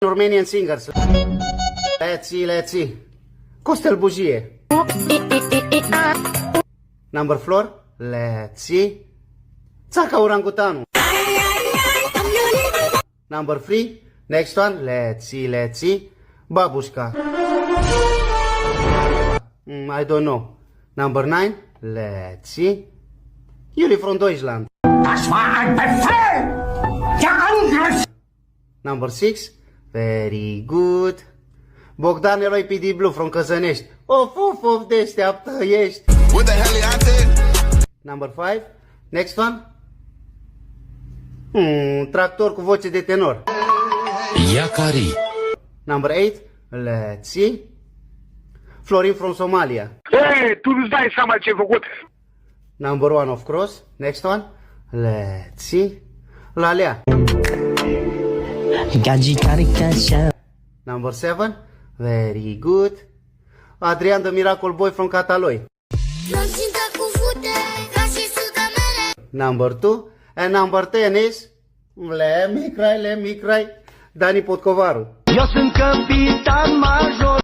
Romanian singers. Let's see. Costel Bujie. Number 4. Let's see. Țaca Orangutanu. Number 3. Next one. Let's see. Babushka. I don't know. Number 9. Let's see. Yuri from Deutschland. Das war ein Befehl! Der Angriff! Number 6. Very good. Bogdan Eroi PD Blue from Căzănești. Of, deșteaptă ești. What the hell I said? Number 5. Next one. Tractor cu voce de tenor. Iacari. Number 8. Let's see. Florin from Somalia. Ei, tu nu-ți dai seama ce ai făcut? Number 1 of course. Next one. Let's see. Lalea. Number 7. Very good. Adrian the Miracle Boy from Cataloi. Number 2. And number 10 is Let me cry. Dani Potcovaru. Eu sunt capitan major.